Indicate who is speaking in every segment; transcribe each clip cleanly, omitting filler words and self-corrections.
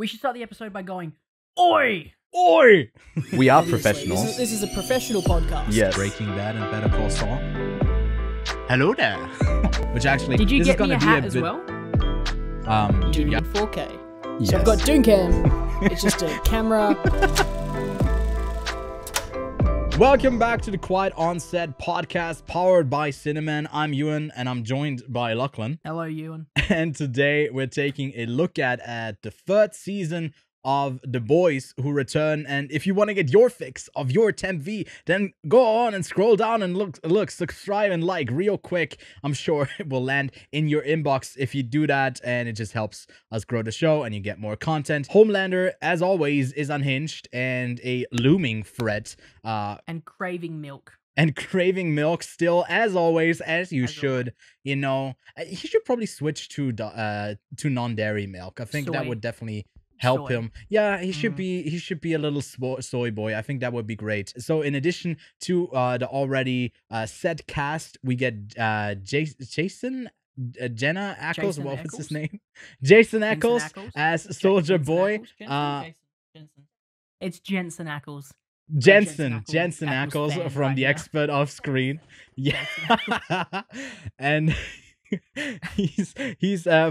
Speaker 1: We should start the episode by going, Oi!
Speaker 2: Oi! We are
Speaker 3: Obviously,
Speaker 2: professionals.
Speaker 3: This is a professional podcast.
Speaker 2: Yes. Breaking Bad and Better Call Saul. Hello there. Which actually,
Speaker 1: Did you
Speaker 2: this
Speaker 1: get
Speaker 2: is gonna
Speaker 1: me a
Speaker 2: be
Speaker 1: hat
Speaker 2: a
Speaker 1: as
Speaker 2: bit,
Speaker 1: well?
Speaker 3: You need
Speaker 2: yeah.
Speaker 3: 4K.
Speaker 2: Yes.
Speaker 3: So I've got Dooncam. It's just a camera.
Speaker 2: Welcome back to the Quiet On Set podcast powered by Cineman. I'm Ewan and I'm joined by Lachlan.
Speaker 1: Hello, Ewan.
Speaker 2: And today we're taking a look at the third season of The Boys who return. And if you want to get your fix of your temp V, then go on and scroll down and look, subscribe and like real quick. I'm sure it will land in your inbox if you do that, and it just helps us grow the show and you get more content. Homelander, as always, is unhinged and a looming threat.
Speaker 1: And craving milk.
Speaker 2: And craving milk still, as always, as you should. You know, he should probably switch to non-dairy milk. I think that
Speaker 1: Soy.
Speaker 2: would definitely help
Speaker 1: Soy.
Speaker 2: him. Yeah, he should be a little soy boy. I think that would be great. So in addition to the already set cast, we get Jason Jenna Ackles.
Speaker 1: Jason
Speaker 2: What's his
Speaker 1: Ackles?
Speaker 2: name? Jason Ackles
Speaker 1: Ackles?
Speaker 2: as
Speaker 1: Jensen
Speaker 2: Soulja Boy.
Speaker 1: Ackles? Jensen. It's Jensen Ackles.
Speaker 2: Jensen
Speaker 1: Ackles
Speaker 2: Ackles
Speaker 1: fan
Speaker 2: from
Speaker 1: right
Speaker 2: the
Speaker 1: here.
Speaker 2: expert off screen. Yeah. And he's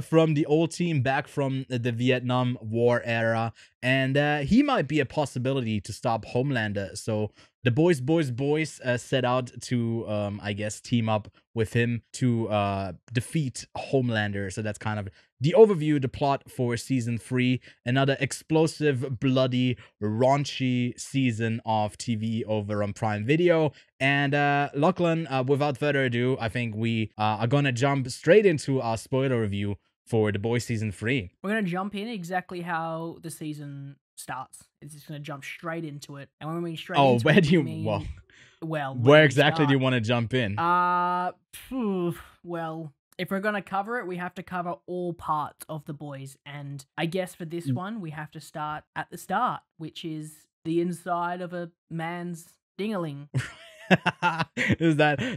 Speaker 2: from the old team back from the Vietnam War era, and he might be a possibility to stop Homelander. So the boys set out to I guess team up with him to defeat Homelander. So that's kind of the overview, the plot for season 3. Another explosive, bloody, raunchy season of TV over on Prime Video. And Lachlan, without further ado, I think we are gonna jump straight into our spoiler review for The Boys season 3.
Speaker 1: We're going to jump in exactly how the season starts. It's just going to jump straight into it. And when we mean straight into
Speaker 2: where
Speaker 1: it,
Speaker 2: do you
Speaker 1: we mean, well,
Speaker 2: where exactly do you want to jump in?
Speaker 1: Well, if we're going to cover it, we have to cover all parts of The Boys. And I guess for this one, we have to start at the start, which is the inside of a man's dingaling.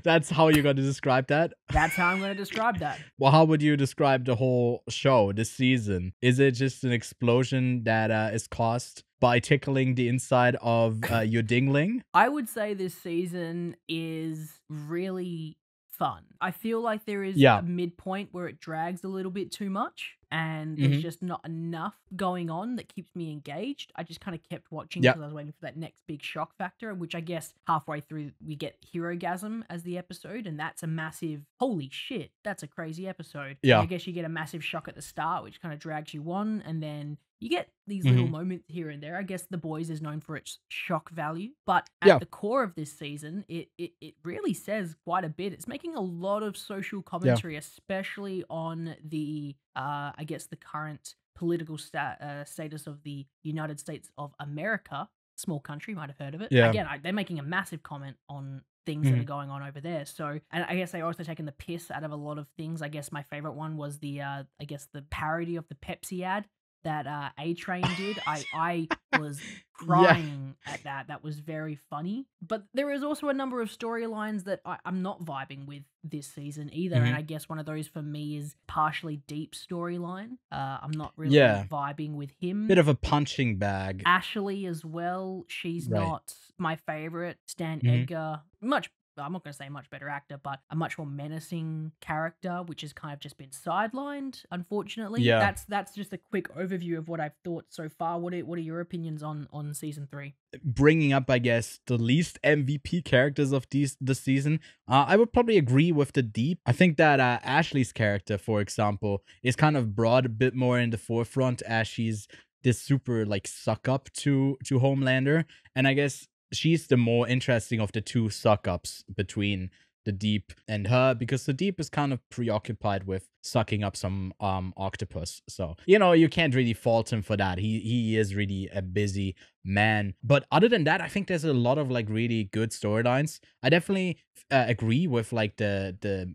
Speaker 2: That's how you're going to describe that?
Speaker 1: That's how I'm going to describe that.
Speaker 2: Well, how would you describe the whole show, this season? Is it just an explosion that is caused by tickling the inside of your dingling?
Speaker 1: I would say this season is really fun. I feel like there is a midpoint where it drags a little bit too much, and there's just not enough going on that keeps me engaged. I just kind of kept watching because I was waiting for that next big shock factor, which I guess halfway through we get Herogasm as the episode, and that's a massive, holy shit, that's a crazy episode.
Speaker 2: Yeah.
Speaker 1: And I guess you get a massive shock at the start, which kind of drags you on, and then you get these little moments here and there. I guess The Boys is known for its shock value, but at the core of this season, it really says quite a bit. It's making a lot of social commentary, especially on the, I guess, the current political status of the United States of America. Small country, might have heard of it.
Speaker 2: Yeah.
Speaker 1: Again, they're making a massive comment on things that are going on over there. So, and I guess they're also taking the piss out of a lot of things. I guess my favorite one was the, I guess, the parody of the Pepsi ad that A-Train did. I was crying at that. That was very funny. But there is also a number of storylines that I'm not vibing with this season either. And I guess one of those for me is partially Deep's storyline. I'm not really vibing with him.
Speaker 2: Bit of a punching bag.
Speaker 1: Ashley as well. She's not my favorite. Stan Edgar, I'm not going to say much better actor, but a much more menacing character, which has kind of just been sidelined, unfortunately.
Speaker 2: Yeah.
Speaker 1: That's just a quick overview of what I've thought so far. What are your opinions on season 3?
Speaker 2: Bringing up, I guess, the least MVP characters of this season, I would probably agree with the Deep. I think that Ashley's character, for example, is kind of brought a bit more in the forefront as she's this super, like, suck-up to Homelander. And I guess she's the more interesting of the two suck-ups between the Deep and her, because the Deep is kind of preoccupied with sucking up some octopus. So, you know, you can't really fault him for that. He is really a busy man. But other than that, I think there's a lot of, like, really good storylines. I definitely agree with, like, the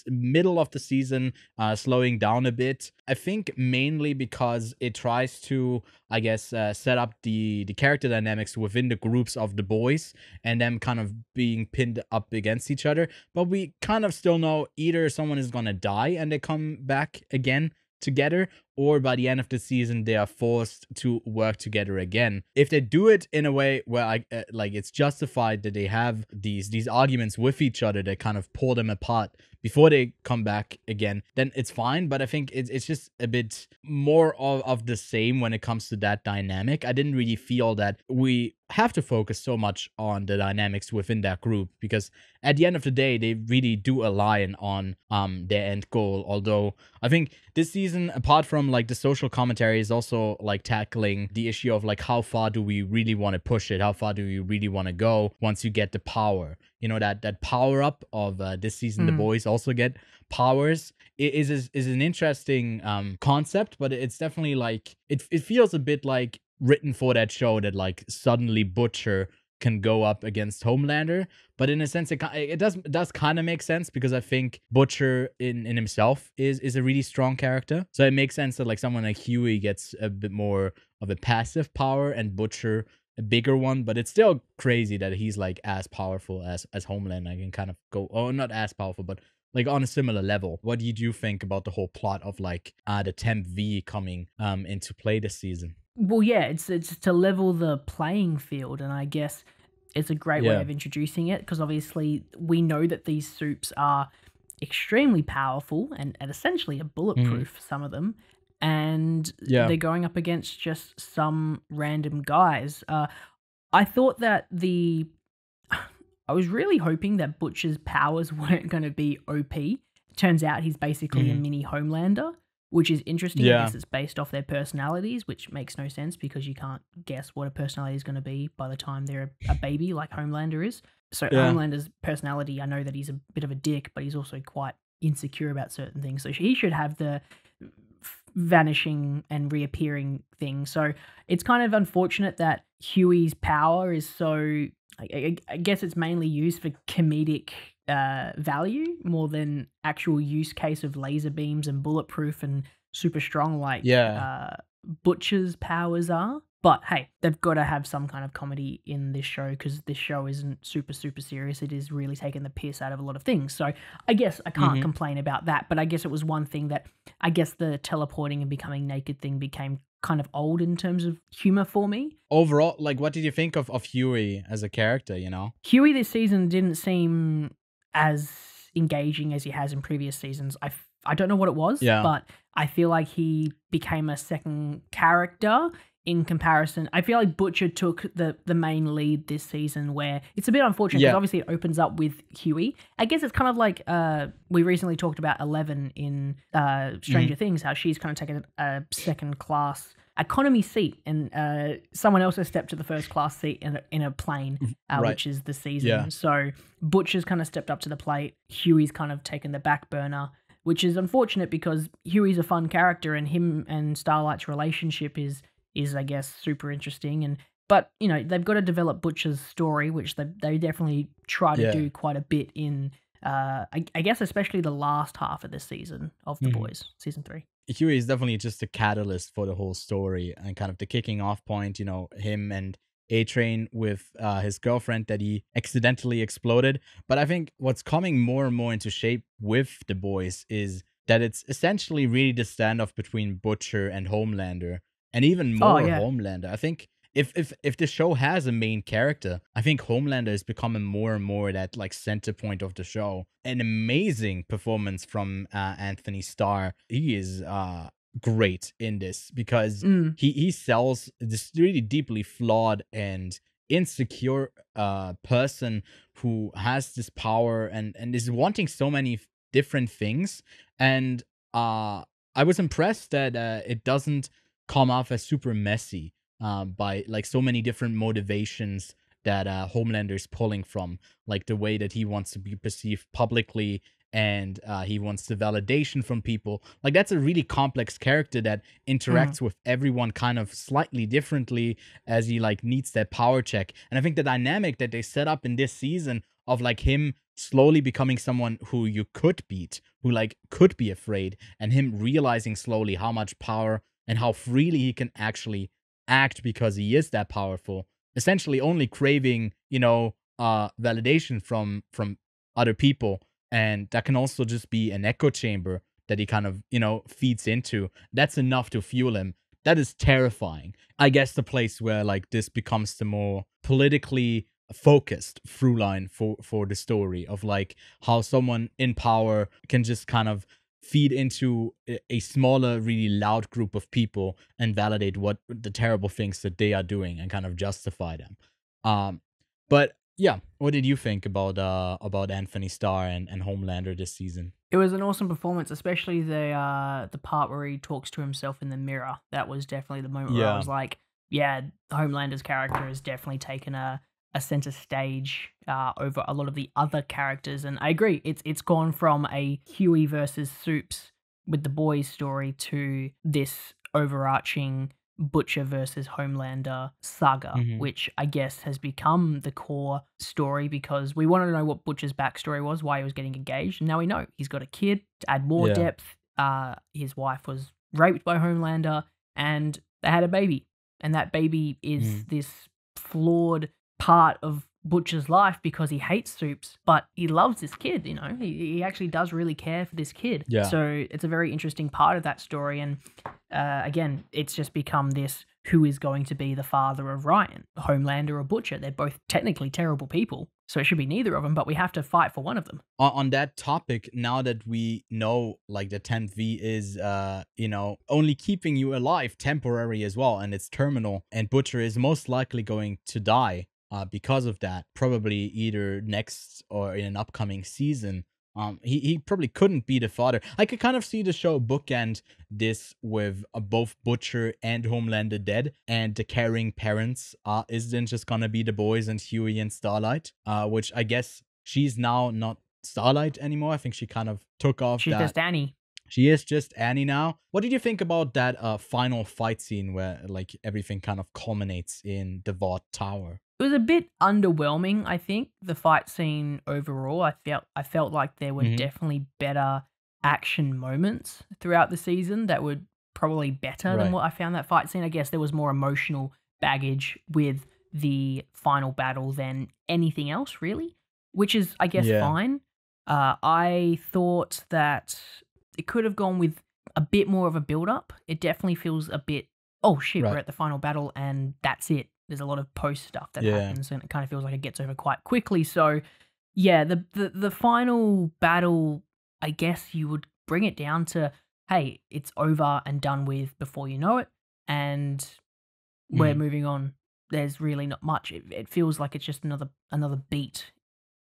Speaker 2: middle of the season slowing down a bit. I think mainly because it tries to, I guess, set up the character dynamics within the groups of the boys and them kind of being pinned up against each other. But we kind of still know either someone is gonna die and they come back again together, or by the end of the season they are forced to work together again. If they do it in a way where like it's justified that they have these arguments with each other that kind of pull them apart before they come back again, then it's fine. But I think it's just a bit more of the same when it comes to that dynamic. I didn't really feel that we have to focus so much on the dynamics within that group, because at the end of the day they really do align on their end goal. Although I think this season, apart from like the social commentary, is also like tackling the issue of like how far do we really want to push it, how far do you really want to go once you get the power. You know, that power up of this season, the boys also get powers. It is an interesting concept, but it's definitely like it feels a bit like written for that show, that like suddenly Butcher can go up against Homelander. But in a sense, it does kind of make sense, because I think Butcher in himself is a really strong character. So it makes sense that like someone like Huey gets a bit more of a passive power and Butcher a bigger one. But it's still crazy that he's like as powerful as Homelander. I can kind of go, oh, not as powerful, but like on a similar level. What did you think about the whole plot of like the Temp V coming into play this season?
Speaker 1: Well, yeah, it's to level the playing field, and I guess it's a great way of introducing it, because obviously we know that these soups are extremely powerful and essentially are bulletproof, some of them, and they're going up against just some random guys. I thought that I was really hoping that Butcher's powers weren't going to be OP. Turns out he's basically a mini Homelander, which is interesting. I guess it's based off their personalities, which makes no sense because you can't guess what a personality is going to be by the time they're a baby like Homelander is. So Homelander's personality, I know that he's a bit of a dick, but he's also quite insecure about certain things. So he should have the vanishing and thing. So it's kind of unfortunate that Huey's power is so... I guess it's mainly used for comedic value more than actual use case of laser beams and bulletproof and super strong like Butcher's powers are. But hey, they've got to have some kind of comedy in this show, because this show isn't super serious. It is really taking the piss out of a lot of things. So I guess I can't complain about that. But I guess it was one thing that I guess the teleporting and becoming naked thing became kind of old in terms of humor for me. Overall,
Speaker 2: like, what did you think of Huey as a character, you know?
Speaker 1: Huey this season didn't seem as engaging as he has in previous seasons. I don't know what it was, but I feel like he became a second character in comparison. I feel like Butcher took the main lead this season, where it's a bit unfortunate because obviously it opens up with Huey. I guess it's kind of like we recently talked about 11 in Stranger Things, how she's kind of taken a second class economy seat, and someone else has stepped to the first class seat in a plane, which is the season. So Butcher's kind of stepped up to the plate. Huey's kind of taken the back burner, which is unfortunate because Huey's a fun character, and him and Starlight's relationship is I guess super interesting. But you know, they've got to develop Butcher's story, which they definitely try to do quite a bit in I guess especially the last half of this season of The Boys, season 3.
Speaker 2: Huey is definitely just a catalyst for the whole story and kind of the kicking off point, you know, him and A-Train with his girlfriend that he accidentally exploded. But I think what's coming more and more into shape with The Boys is that it's essentially really the standoff between Butcher and Homelander, and even more Homelander. I think if the show has a main character, I think Homelander is becoming more and more that like center point of the show. An amazing performance from Anthony Starr. He is great in this because he sells this really deeply flawed and insecure person who has this power and is wanting so many different things. And I was impressed that it doesn't come off as super messy by like so many different motivations that Homelander is pulling from, like the way that he wants to be perceived publicly and he wants the validation from people. Like that's a really complex character that interacts with everyone kind of slightly differently as he like needs that power check. And I think the dynamic that they set up in this season of like him slowly becoming someone who you could beat, who like could be afraid, and him realizing slowly how much power and how freely he can actually act because he is that powerful, essentially only craving, you know, validation from other people. And that can also just be an echo chamber that he kind of, feeds into, that's enough to fuel him. That is terrifying. I guess the place where like this becomes the more politically focused through line for the story of like how someone in power can just kind of feed into a smaller, really loud group of people and validate what the terrible things that they are doing and kind of justify them. But yeah, what did you think about Anthony Starr and Homelander this season?
Speaker 1: It was an awesome performance, especially the part where he talks to himself in the mirror. That was definitely the moment where I was like, yeah, Homelander's character has definitely taken a center stage over a lot of the other characters, and I agree. It's gone from a Huey versus Soups with the boys story to this overarching Butcher versus Homelander saga, which I guess has become the core story because we wanted to know what Butcher's backstory was, why he was getting engaged, and now we know he's got a kid. To add more depth, his wife was raped by Homelander, and they had a baby, and that baby is this flawed part of Butcher's life because he hates Soups, but he loves this kid, he actually does really care for this kid. So it's a very interesting part of that story, and again, it's just become this, who is going to be the father of Ryan, Homelander or Butcher? They're both technically terrible people, so it should be neither of them, but we have to fight for one of them.
Speaker 2: On that topic, now that we know like the 10th V is only keeping you alive temporary as well, and it's terminal, and Butcher is most likely going to die because of that, probably either next or in an upcoming season. He probably couldn't be the father. I could kind of see the show bookend this with both Butcher and Homelander dead, and the caring parents isn't just gonna be the boys and Huey and Starlight, which I guess she's now not Starlight anymore. I think she kind of took off.
Speaker 1: She's just Annie.
Speaker 2: She is just Annie now. What did you think about that final fight scene where like everything kind of culminates in the Vought Tower?
Speaker 1: It was a bit underwhelming, I think, the fight scene overall. I felt like there were definitely better action moments throughout the season that were probably better than what I found that fight scene. I guess there was more emotional baggage with the final battle than anything else, really, which is, I guess, fine. I thought that it could have gone with a bit more of a build-up. It definitely feels a bit, oh shit, we're at the final battle and that's it. There's a lot of post stuff that happens, and it kind of feels like it gets over quite quickly. So, yeah, the final battle, I guess you would bring it down to, hey, it's over and done with before you know it, and we're moving on. There's really not much. It feels like it's just another beat,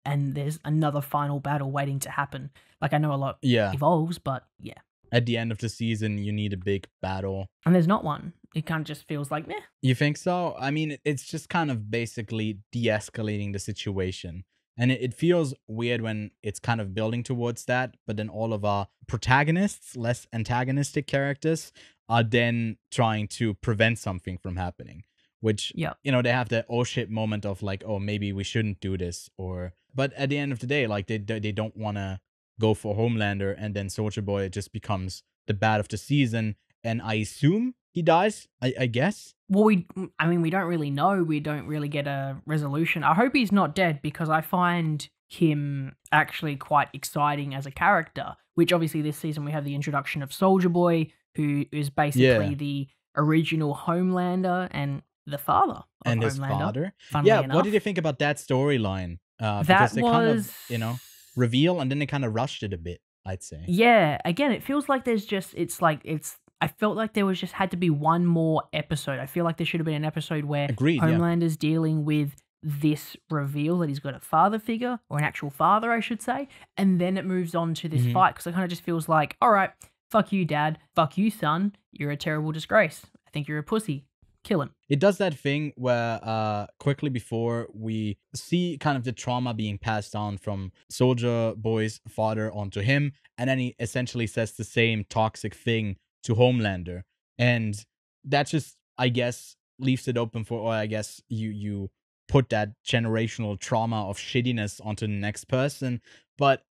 Speaker 1: and there's another final battle waiting to happen. Like, I know a lot evolves, but yeah.
Speaker 2: At the end of the season, you need a big battle.
Speaker 1: And there's not one. It kind of just feels like, meh.
Speaker 2: You think so? I mean, it's just kind of basically de-escalating the situation. And it feels weird when it's kind of building towards that, but then all of our protagonists, less antagonistic characters, are then trying to prevent something from happening. Which, they have that oh shit moment of like, oh, maybe we shouldn't do this. But at the end of the day, like, they don't want to go for Homelander, and then Soulja Boy just becomes the bad of the season, and I assume he dies, I guess.
Speaker 1: Well, we don't really know. We don't really get a resolution. I hope he's not dead, because I find him actually quite exciting as a character, which obviously this season we have the introduction of Soulja Boy, who is basically the original Homelander and the father of
Speaker 2: and
Speaker 1: Homelander,
Speaker 2: his father.
Speaker 1: Enough.
Speaker 2: What did you think about that storyline?
Speaker 1: That
Speaker 2: they
Speaker 1: was
Speaker 2: kind of, reveal, and then they kind of rushed it a bit, I'd say.
Speaker 1: Yeah, again, it feels like I felt like there was just had to be one more episode. I feel like there should have been an episode where Homelander's dealing with this reveal that he's got a father figure, or an actual father, I should say, and then it moves on to this fight, because it kind of just feels like, all right, fuck you, dad, fuck you, son, you're a terrible disgrace, I think you're a pussy, kill him.
Speaker 2: It does that thing where quickly before we see kind of the trauma being passed down from Soulja Boy's father onto him, and then he essentially says the same toxic thing to Homelander, and that just, I guess, leaves it open for, or I guess you put that generational trauma of shittiness onto the next person, but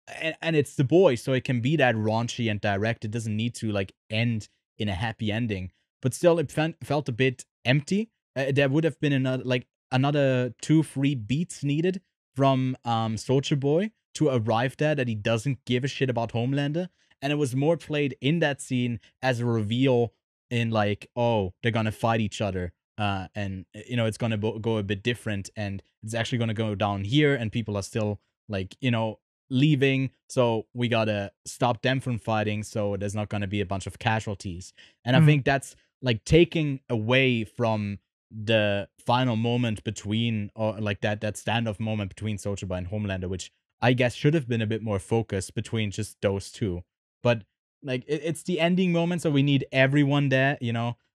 Speaker 2: and it's the boy, so it can be that raunchy and direct. It doesn't need to like end in a happy ending, but still it felt a bit empty. There would have been another 2-3 beats needed from Soulja Boy to arrive there that he doesn't give a shit about Homelander, and it was more played in that scene as a reveal in like, oh, they're gonna fight each other, and it's gonna go a bit different, and it's actually gonna go down here, and people are still like leaving, so we gotta stop them from fighting, so there's not gonna be a bunch of casualties. And I think that's like taking away from the final moment between, or like that standoff moment between Soulja Boy and Homelander, which I guess should have been a bit more focused between just those two. But like it's the ending moment, so we need everyone there,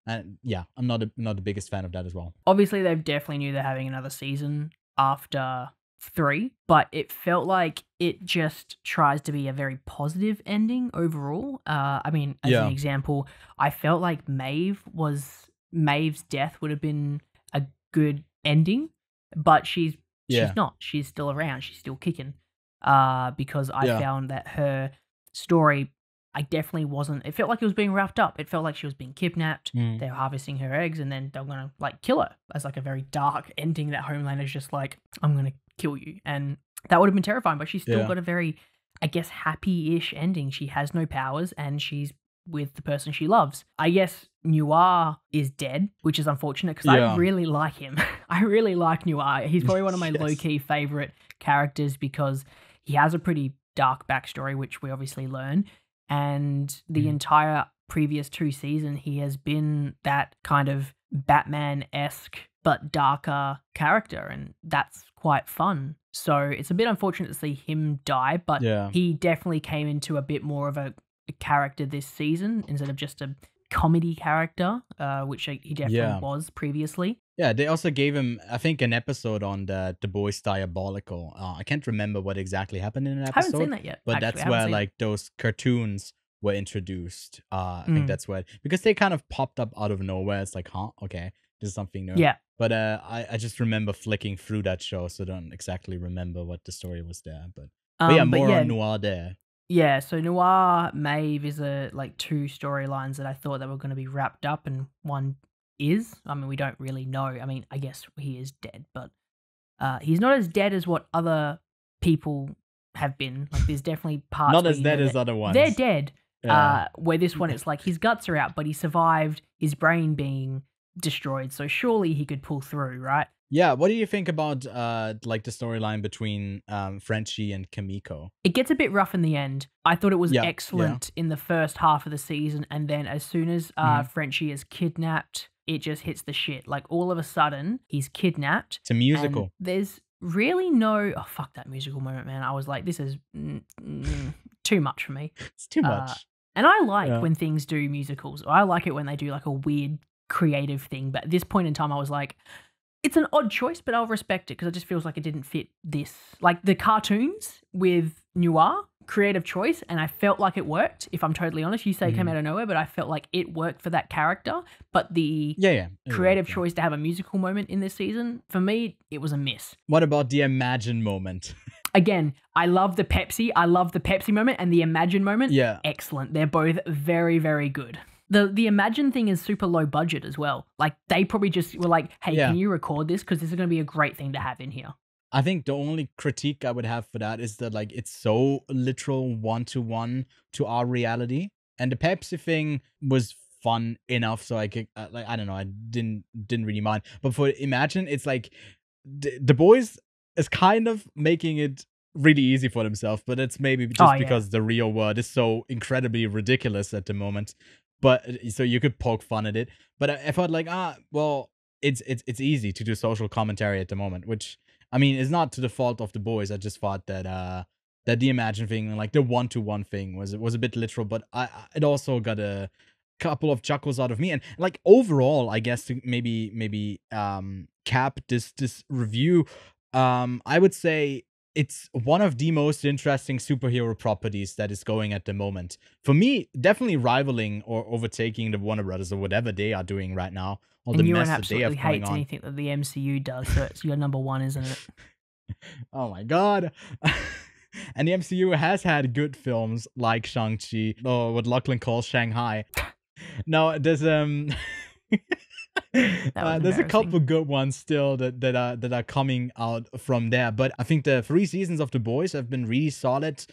Speaker 2: And yeah, I'm not the biggest fan of that as well.
Speaker 1: Obviously, they definitely knew they're having another season after 3, but it felt like it just tries to be a very positive ending overall. I mean, as an example, I felt like Maeve's death would have been a good ending, but she's not. She's still around. She's still kicking. Because I found that her story, I definitely wasn't. It felt like it was being wrapped up. It felt like she was being kidnapped. They were harvesting her eggs, and then they were gonna like kill her. As like a very dark ending that Homelander's just like, I'm gonna kill you, and that would have been terrifying. But she's still got a very, I guess, happy-ish ending. She has no powers, and she's with the person she loves. I guess Noir is dead, which is unfortunate because I really like him. I really like Noir. He's probably one of my low-key favorite characters because he has a pretty dark backstory, which we obviously learn. And the entire previous 2 seasons, he has been that kind of Batman-esque but darker character, and that's quite fun. So it's a bit unfortunate to see him die, but he definitely came into a bit more of a character this season instead of just a comedy character, which he definitely was previously.
Speaker 2: Yeah, they also gave him, I think, an episode on the Boys Diabolical. I can't remember what exactly happened in an episode.
Speaker 1: I haven't seen that yet.
Speaker 2: But
Speaker 1: actually.
Speaker 2: that's where like those cartoons were introduced. I think that's where, because they kind of popped up out of nowhere. It's like, huh, okay, this is something new.
Speaker 1: Yeah.
Speaker 2: But I just remember flicking through that show, so I don't exactly remember what the story was there. But yeah, more on Noir there.
Speaker 1: Yeah, so Noir Maeve is like 2 storylines that I thought that were going to be wrapped up, and one is. I mean, we don't really know. I mean, I guess he is dead, but he's not as dead as what other people have been. Like, there's definitely parts
Speaker 2: not as dead as other ones.
Speaker 1: They're dead. Where this one, it's like his guts are out, but he survived his brain being destroyed. So surely he could pull through, right?
Speaker 2: Yeah, what do you think about like the storyline between Frenchie and Kamiko?
Speaker 1: It gets a bit rough in the end. I thought it was excellent in the first half of the season, and then as soon as Frenchie is kidnapped, it just hits the shit. Like, all of a sudden, he's kidnapped.
Speaker 2: It's a musical.
Speaker 1: There's really no... Oh, fuck that musical moment, man. I was like, this is too much for me.
Speaker 2: It's too much.
Speaker 1: And I like when things do musicals. I like it when they do like a weird creative thing. But at this point in time, I was like... It's an odd choice, but I'll respect it because it just feels like it didn't fit this. Like the cartoons with Noir, creative choice, and I felt like it worked, if I'm totally honest. You say it came out of nowhere, but I felt like it worked for that character. But the creative choice to have a musical moment in this season, for me, it was a miss.
Speaker 2: What about the Imagine moment?
Speaker 1: Again, I love the Pepsi moment and the Imagine moment.
Speaker 2: Yeah.
Speaker 1: Excellent. They're both very, very good. The Imagine thing is super low budget as well. Like, they probably just were like, hey, can you record this? Because this is going to be a great thing to have in here.
Speaker 2: I think the only critique I would have for that is that, like, it's so literal one-to-one to our reality. And the Pepsi thing was fun enough, so I could, like, I don't know, I didn't really mind. But for Imagine, it's like, the boys is kind of making it really easy for themselves, but it's maybe just because the real world is so incredibly ridiculous at the moment. But so you could poke fun at it, but I felt like well, it's easy to do social commentary at the moment, which I mean is not to the fault of the boys. I just thought that that the Imagine thing, like the one-to-one thing, was a bit literal, but it also got a couple of chuckles out of me, and like overall, I guess to maybe cap this review, I would say it's one of the most interesting superhero properties that is going at the moment. For me, definitely rivaling or overtaking the Warner Brothers or whatever they are doing right now. All the mess that they have going on.
Speaker 1: Hates anything that the MCU does, so it's your number one, isn't it?
Speaker 2: Oh my god. And the MCU has had good films like Shang-Chi, or what Lachlan calls Shanghai. No, there's there's a couple good ones still that are coming out from there, but I think the 3 seasons of The Boys have been really solid.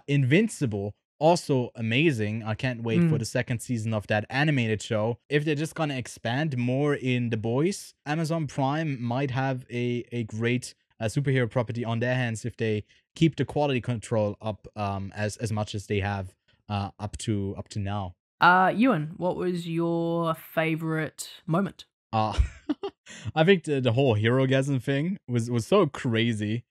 Speaker 2: Invincible also amazing. I can't wait for the second season of that animated show. If they're just gonna expand more in The Boys, Amazon Prime might have a great superhero property on their hands if they keep the quality control up as much as they have up to now.
Speaker 1: Ewan, what was your favorite moment?
Speaker 2: I think the whole Herogasm thing was so crazy.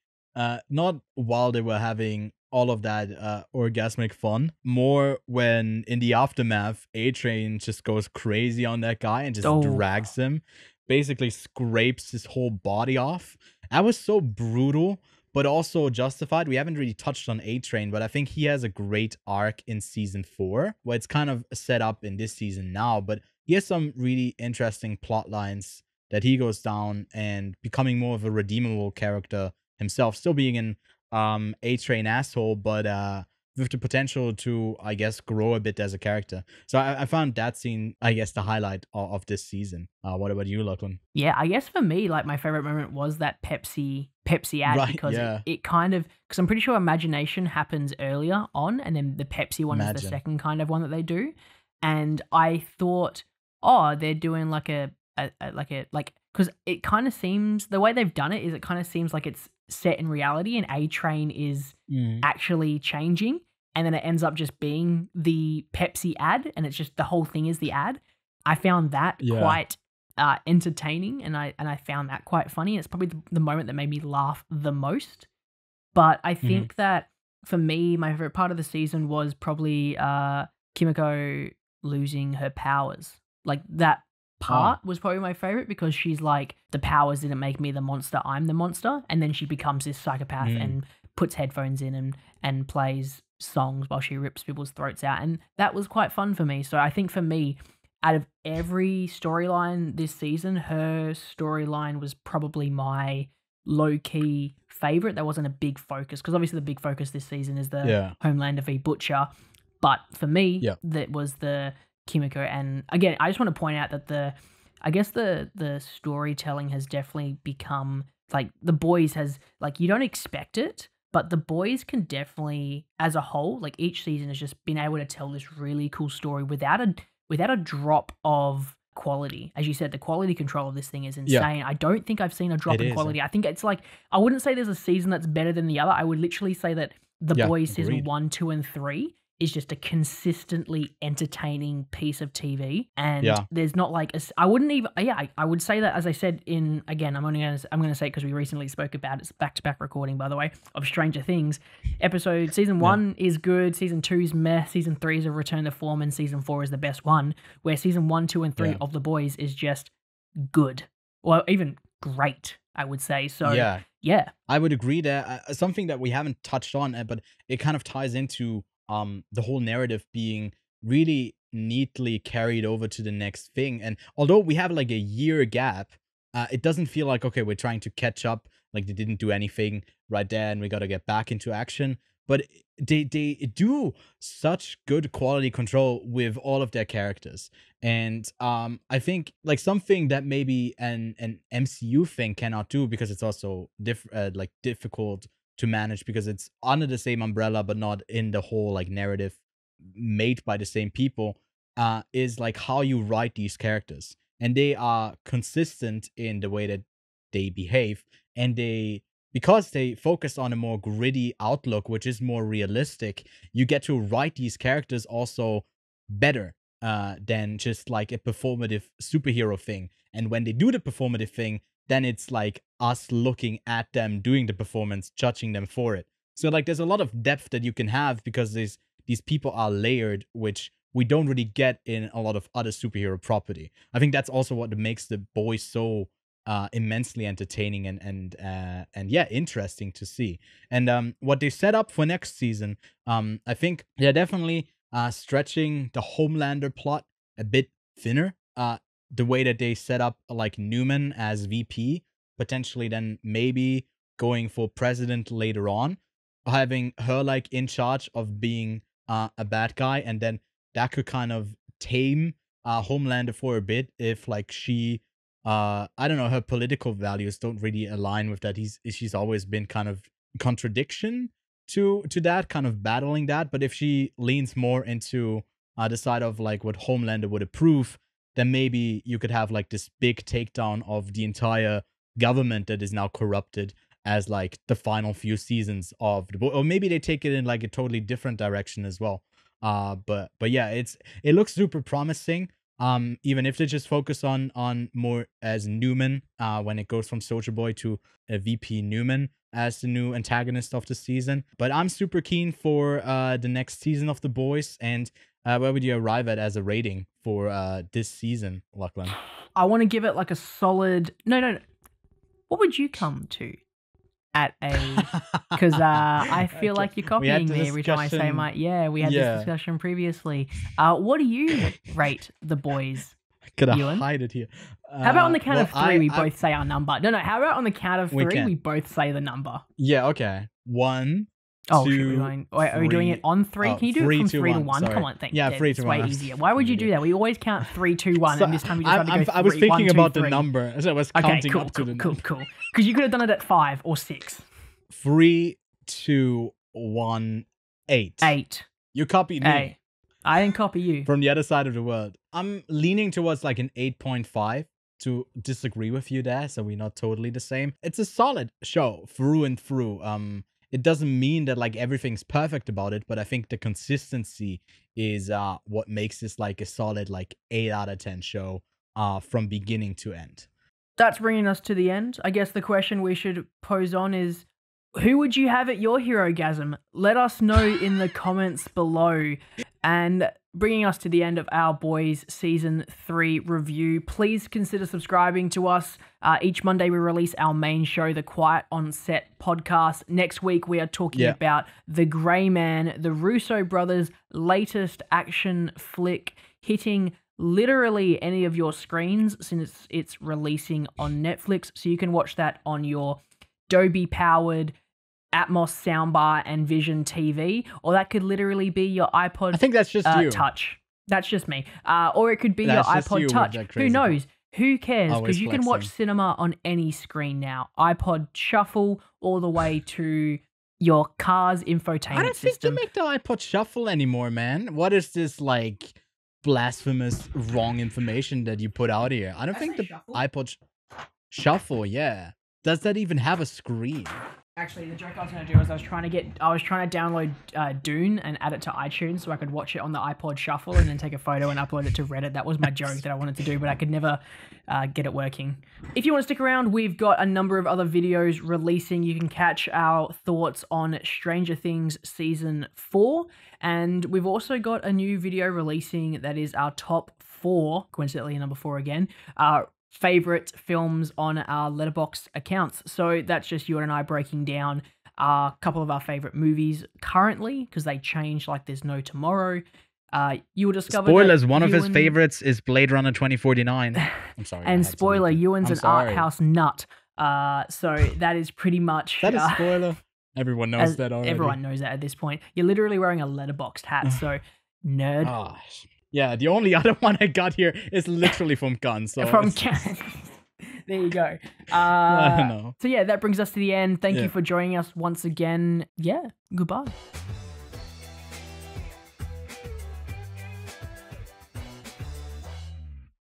Speaker 2: Not while they were having all of that orgasmic fun, more when in the aftermath, A-Train just goes crazy on that guy and just drags him, basically scrapes his whole body off. That was so brutal, but also justified. We haven't really touched on A-Train, but I think he has a great arc in season 4, where it's kind of set up in this season now, but he has some really interesting plot lines that he goes down and becoming more of a redeemable character himself, still being an A-Train asshole, but with the potential to, I guess, grow a bit as a character. So I found that scene, I guess, the highlight of this season. What about you, Lachlan?
Speaker 1: Yeah, I guess for me, like, my favorite moment was that Pepsi ad,
Speaker 2: Right,
Speaker 1: because
Speaker 2: yeah.
Speaker 1: it kind of, because I'm pretty sure Imagination happens earlier on, and then the Pepsi one is the second kind of one that they do. And I thought, oh, they're doing like because it kind of seems, the way they've done it is, it kind of seems like it's set in reality and A-Train is actually changing, and then it ends up just being the Pepsi ad, and it's just, the whole thing is the ad. I found that quite entertaining, and I found that quite funny. It's probably the moment that made me laugh the most. But I think that for me, my favorite part of the season was probably Kimiko losing her powers. Like, that part was probably my favorite, because she's like, the powers didn't make me the monster, I'm the monster. And then she becomes this psychopath and puts headphones in and plays songs while she rips people's throats out. And that was quite fun for me. So I think for me, out of every storyline this season, her storyline was probably my low-key favorite. That wasn't a big focus, because obviously the big focus this season is the Homelander v. Butcher. But for me, that was the Kimiko. And again, I just want to point out that the storytelling has definitely become, like, The Boys has, like, you don't expect it, but The Boys can definitely, as a whole, like, each season has just been able to tell this really cool story without a drop of quality. As you said, the quality control of this thing is insane. I don't think I've seen a drop in quality. I think it's like, I wouldn't say there's a season that's better than the other. I would literally say that The Boys season 1, 2, and 3 is just a consistently entertaining piece of TV, and there's not like I would say that, as I said in, again, I'm going to say it because we recently spoke about it. It's back-to-back recording, by the way, of Stranger Things. Season 1 is good, season 2 is meh, season 3 is a return to form, and season 4 is the best one, where season 1, 2, and 3 of The Boys is just good, or even great, I would say. So yeah,
Speaker 2: I would agree there. Something that we haven't touched on, but it kind of ties into the whole narrative being really neatly carried over to the next thing. And although we have like a year gap, it doesn't feel like, okay, we're trying to catch up, like they didn't do anything right there and we got to get back into action. But they do such good quality control with all of their characters. And I think like something that maybe an MCU thing cannot do, because it's also difficult to manage, because it's under the same umbrella but not in the whole like narrative made by the same people, is like how you write these characters. And they are consistent in the way that they behave, and because they focus on a more gritty outlook, which is more realistic, you get to write these characters also better than just like a performative superhero thing. And when they do the performative thing, then it's like us looking at them doing the performance, judging them for it. So like there's a lot of depth that you can have, because these people are layered, which we don't really get in a lot of other superhero property. I think that's also what makes The Boys so immensely entertaining and interesting to see. And what they set up for next season, I think they're definitely stretching the Homelander plot a bit thinner. The way that they set up like Newman as VP, potentially then maybe going for president later on, having her like in charge of being a bad guy, and then that could kind of tame Homelander for a bit if like she I don't know, her political values don't really align with that. She's always been kind of contradiction to that, kind of battling that. But if she leans more into the side of like what Homelander would approve, then maybe you could have like this big takedown of the entire government that is now corrupted as like the final few seasons of the book. Or maybe they take it in like a totally different direction as well. But yeah, it looks super promising. Even if they just focus on more as Newman, when it goes from Soulja Boy to VP Newman as the new antagonist of the season. But I'm super keen for the next season of The Boys. And where would you arrive at as a rating for this season, Lachlan?
Speaker 1: I want to give it like a solid. No. What would you come to at a? Because I feel like you're copying me every time I say my. Yeah, we had this discussion previously. What do you rate The Boys?
Speaker 2: Could I hide it here?
Speaker 1: How about on the count of three, we both say our number? No. How about on the count of three, we both say the number?
Speaker 2: Yeah. Okay. 1,
Speaker 1: Oh,
Speaker 2: 2,
Speaker 1: are we doing it on 3? Can you do it from 3 to 1? Come on, thank you.
Speaker 2: Yeah, 3 to 1.
Speaker 1: It's way easier. Why would you do that? We always count 3, 2, 1, and this time you just have to go 3,
Speaker 2: I was thinking
Speaker 1: 1, 2,
Speaker 2: about
Speaker 1: 3.
Speaker 2: the number, so I was counting up to the number.
Speaker 1: Cool. Because you could have done it at 5 or 6.
Speaker 2: 3, 2, 1, 8.
Speaker 1: 8.
Speaker 2: You copied me.
Speaker 1: Hey, I didn't copy you.
Speaker 2: From the other side of the world. I'm leaning towards like an 8.5 to disagree with you there, so we're not totally the same. It's a solid show through and through. It doesn't mean that like everything's perfect about it, but I think the consistency is what makes this like a solid like 8 out of 10 show from beginning to end.
Speaker 1: That's bringing us to the end. I guess the question we should pose on is, who would you have at your Herogasm? Let us know in the comments below. And bringing us to the end of our Boys Season 3 review, please consider subscribing to us. Each Monday we release our main show, the Quiet on Set podcast. Next week we are talking about The Grey Man, the Russo brothers' latest action flick, hitting literally any of your screens since it's releasing on Netflix. So you can watch that on your Dolby-powered Atmos soundbar and Vision TV, or that could literally be your iPod.
Speaker 2: I think that's just you.
Speaker 1: Touch. That's just me. Or it could be your iPod Touch. Who knows? Who cares? Because you can watch cinema on any screen now. iPod Shuffle all the way to your car's infotainment system.
Speaker 2: I don't think you make the iPod Shuffle anymore, man. What is this like blasphemous wrong information that you put out here? I don't think the iPod Shuffle, yeah. Does that even have a screen?
Speaker 1: Actually, the joke I was going to do was I was trying to download Dune and add it to iTunes so I could watch it on the iPod Shuffle and then take a photo and upload it to Reddit. That was my joke that I wanted to do, but I could never get it working. If you want to stick around, we've got a number of other videos releasing. You can catch our thoughts on Stranger Things Season 4, and we've also got a new video releasing that is our top 4, coincidentally number 4 again, favorite films on our Letterboxd accounts. So that's just you and I breaking down a couple of our favorite movies currently, because they change like there's no tomorrow. You will discover
Speaker 2: spoilers, one of his favorites is Blade Runner 2049. I'm sorry.
Speaker 1: And spoiler, Ewan's an art house nut. So that is pretty much
Speaker 2: that is spoiler. Everyone knows that already.
Speaker 1: Everyone knows that at this point. You're literally wearing a Letterboxd hat, so nerd.
Speaker 2: Gosh. Yeah, the only other one I got here is literally from Gun. So
Speaker 1: from Gun. There you go.
Speaker 2: I don't know.
Speaker 1: So yeah, that brings us to the end. Thank you for joining us once again. Yeah, goodbye.